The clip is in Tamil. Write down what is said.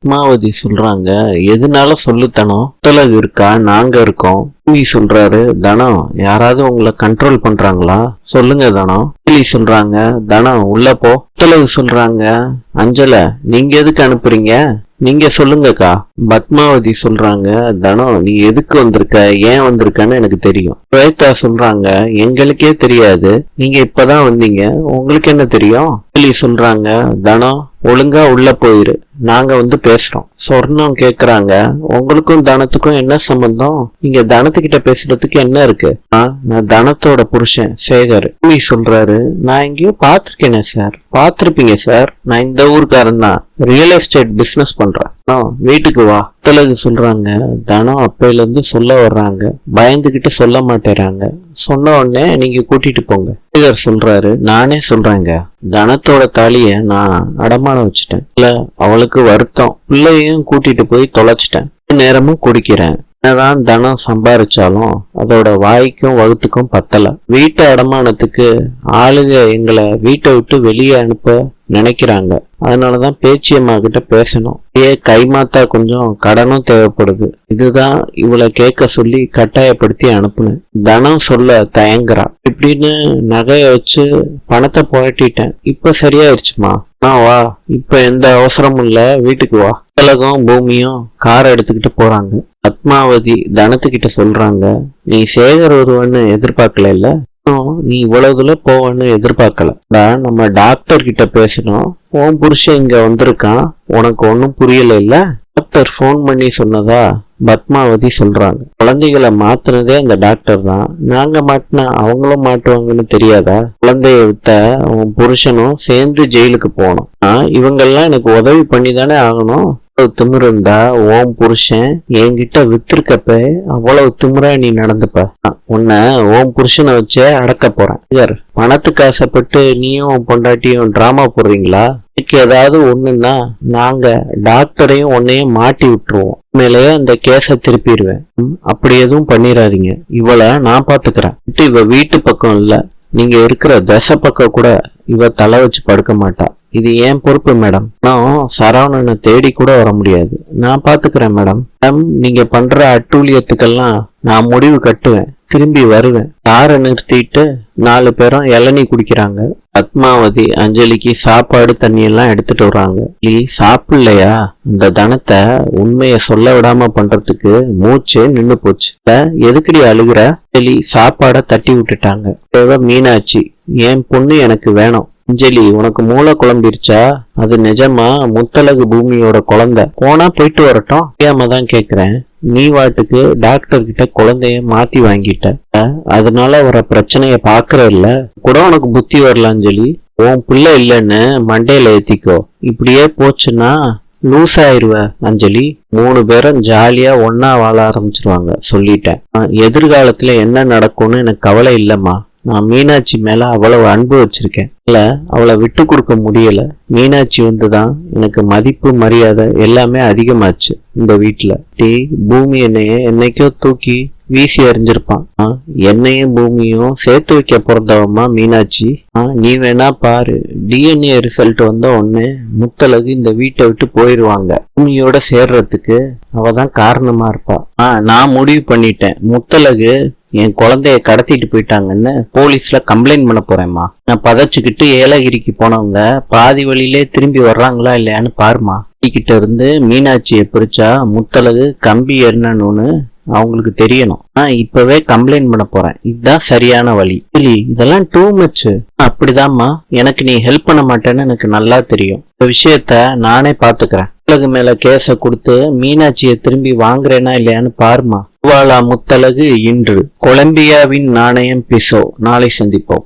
பத்மாவதி சொல்றாங்க, எதுனால சொல்லுத்தனம் முத்தலகு இருக்கா, நாங்க இருக்கோம். பூமி சொல்றாரு, தனம் யாராவது உங்களை கண்ட்ரோல் பண்றாங்களா, சொல்லுங்க தனம். சொல்றாங்க, தனம் உள்ள போ. முத்தலகு சொல்றாங்க, அஞ்சல நீங்க எதுக்கு அனுப்புறீங்க, நீங்க சொல்லுங்கக்கா. பத்மாவதி சொல்றாங்க, தனம் நீ எதுக்கு வந்திருக்க, ஏன் வந்திருக்கன்னு எனக்கு தெரியும். ஸ்வேதா சொல்றாங்க, எங்களுக்கே தெரியாது, நீங்க இப்பதான் வந்தீங்க, உங்களுக்கு என்ன தெரியும். சொல்றாங்க, தனம் ஒழுங்கா உள்ள போயிரு, நாங்க வந்து பேசுறோம். சொர்ணம் கேக்குறாங்க, உங்களுக்கும் தனத்துக்கும் என்ன சம்பந்தம், நீங்க தனத்துக்கிட்ட பேசுறதுக்கு என்ன இருக்கு. நான் தனத்தோட புருஷன் சேகர். சொல்றாரு, நான் எங்கேயோ பாத்திருக்கேனே சார். பாத்திருப்பீங்க சார், நான் இந்த ஊருக்காரன் தான், ரியல் எஸ்டேட் பிசினஸ் பண்றேன், வீட்டுக்கு வா. முத்தலகு சொல்றாங்க, தனம் அப்பையில இருந்து சொல்ல வர்றாங்க, பயந்துகிட்டு சொல்ல மாட்டேறாங்க, சொன்ன உடனே நீங்க கூட்டிட்டு போங்க. சேகர் சொல்றாரு, நானே சொல்றேங்க, தனத்தோட தாலிய நான் அடமானம் வச்சுட்டேன், இல்ல அவளுக்கு வருத்தம், பிள்ளையும் கூட்டிட்டு போய் தொலைச்சிட்டேன், நேரமும் குடிக்கிறேன். என்னதான் தனம் சம்பாரிச்சாலும் அதோட வாய்க்கும் வகுத்துக்கும் பத்தல. வீட்டு அடமானத்துக்கு ஆளுங்க எங்களை வீட்டை விட்டு வெளியே அனுப்ப நினைக்கிறாங்க. அதனாலதான் பேச்சியம்மா கிட்ட பேசணும், கைமாத்தா கொஞ்சம் கடனும் தேவைப்படுது, இதுதான் இவளை கேட்க சொல்லி கட்டாயப்படுத்தி அனுப்புனேன். தனம் சொல்ல தயங்குறா. இப்படின்னு நகைய வச்சு பணத்தை புரட்டிட்டேன், இப்ப சரியாயிருச்சுமா, வா, இப்ப எந்த அவசரமும் இல்ல, வீட்டுக்கு வா. உலகம் பூமியும் காரை எடுத்துக்கிட்டு போறாங்க. பத்மாவதி தனத்துக்கிட்ட சொல்றாங்க, நீ சேகர் ஒருவன்னு எதிர்பார்க்கல இல்ல, நீ இவ்வளவு தூரம் போவன்னு எதிர்பார்க்கல. நம்ம டாக்டர் கிட்ட பேசணும், உன் புருஷன் இங்க வந்திருக்கான், உனக்கு ஒன்னும் புரியல இல்ல. டாக்டர் போன் பண்ணி சொன்னதா பத்மாவதி சொல்றாங்க. குழந்தைகளை மாத்தினதே அந்த டாக்டர் தான், நாங்க மாட்டினா அவங்களும் மாட்டுவாங்கன்னு தெரியாதா. குழந்தைய விட்ட உன் புருஷனும் சேர்ந்து ஜெயிலுக்கு போகணும், இவங்கெல்லாம் எனக்கு உதவி பண்ணி தானே ஆகணும். திமிரு இருந்தா ஓம் புருஷன் என்கிட்ட வித்திருக்கப்ப அவ்வளவு திமிரா நீ நடந்துப்ப, உன்னை ஓம் புருஷனை வச்சே அடக்க போறேன். பணத்துக்கு ஆசைப்பட்டு நீயும் பொண்டாட்டியும் டிராமா போடுறீங்களா, இதுக்கு ஏதாவது ஒண்ணுன்னா நாங்க டாக்டரையும் உன்னையும் மாட்டி விட்டுருவோம், மேலேயே அந்த கேஸ திருப்பிடுவேன். அப்படி எதுவும் பண்ணிடாதீங்க, இவளை நான் பாத்துக்கிறேன். இவ வீட்டு பக்கம் இல்ல, நீங்க இருக்கிற தசை பக்கம் கூட இவ தலை வச்சு படுக்க மாட்டா, இது ஏன் பொறுப்பு மேடம். நான் சரவணனை தேடி கூட வர முடியாது, நான் பாத்துக்கிறேன் மேடம். நீங்க பண்ற அட்டூழியத்துக்கெல்லாம் நான் முடிவு கட்டுவேன், திரும்பி வருவேன். காரை நிறுத்திட்டு 4 பேரும் இளநீ குடிக்கிறாங்க. பத்மாவதி அஞ்சலிக்கு சாப்பாடு தண்ணி எல்லாம் எடுத்துட்டு வர்றாங்க. நீ சாப்பிடலையா, இந்த தனத்தை உண்மைய சொல்ல விடாம பண்றதுக்கு மூச்சே நின்னு போச்சு, எதுக்குடி அழுகுற. அஞ்சலி சாப்பாட தட்டி விட்டுட்டாங்க. மீனாட்சி, என் பொண்ணு எனக்கு வேணும். அஞ்சலி, உனக்கு மூளை குழம்பிருச்சா, அது நிஜமா முத்தலகு பூமியோட குழந்தை, போனா போயிட்டு வரட்டும், தெரியாம தான் கேக்குறேன். நீ வாட்டுக்கு டாக்டர் கிட்ட குழந்தைய மாத்தி வாங்கிட்ட, அதனால வர பிரச்சனைய பாக்குற இல்ல கூட உனக்கு புத்தி வரல. அஞ்சலி, உன் பிள்ளை இல்லைன்னு மண்டையில ஏத்திக்கோ, இப்படியே போச்சுன்னா லூஸ் ஆயிருவ. அஞ்சலி, 3 பேரும் ஜாலியா ஒன்னா வாழ ஆரம்பிச்சிருவாங்க, சொல்லிட்டேன். எதிர்காலத்துல என்ன நடக்கும்னு எனக்கு கவலை இல்லம்மா, நான் மீனாட்சி மேல அவ்வளவு அன்பு வச்சிருக்கேன், இல்ல அவளை விட்டு கொடுக்க முடியல. மீனாட்சி வந்துதான் எனக்கு மதிப்பு மரியாதை எல்லாமே அதிகமாச்சு இந்த வீட்டுல. பூமி என்னைய என்னைக்கோ தூக்கி வீசி எறிஞ்சிருப்பான், என்னையும் பூமியும் சேர்த்து வைக்க பிறந்தவம்மா மீனாட்சி. நீ வேணா பாரு, டிஎன்ஏ ரிசல்ட் வந்த உடனே முத்தலகு இந்த வீட்டை விட்டு போயிருவாங்க, பூமியோட சேர்றதுக்கு அவதான் காரணமா இருப்பா. நான் முடிவு பண்ணிட்டேன், முத்தலகு என் குழந்தைய கடத்திட்டு போயிட்டாங்கன்னு போலீஸ்ல கம்ப்ளைண்ட் பண்ண போறேம்மா. நான் பதச்சுக்கிட்டு ஏலகிரிக்கு போனவங்க பாதி வழியிலே திரும்பி வர்றாங்களா இல்லையான்னு பாருமா. கிட்ட இருந்து மீனாட்சியை பிரிச்சா முத்தலகு கம்பி எறினு அவங்களுக்கு தெரியணும். இப்பவே கம்ப்ளைண்ட் பண்ண போறேன், இதுதான் சரியான வழி. இதெல்லாம் டூ மச். அப்படிதாம்மா, எனக்கு நீ ஹெல்ப் பண்ண மாட்டேன்னு எனக்கு நல்லா தெரியும், இந்த விஷயத்த நானே பாத்துக்கிறேன். முத்தலகு மேல கேஸ கொடுத்து மீனாட்சியை திரும்பி வாங்குறேனா இல்லையான்னு பாருமா. முத்தலகு இன்று கொலம்பியாவின் நாணயம் பிசோ. நாளை சந்திப்போம்.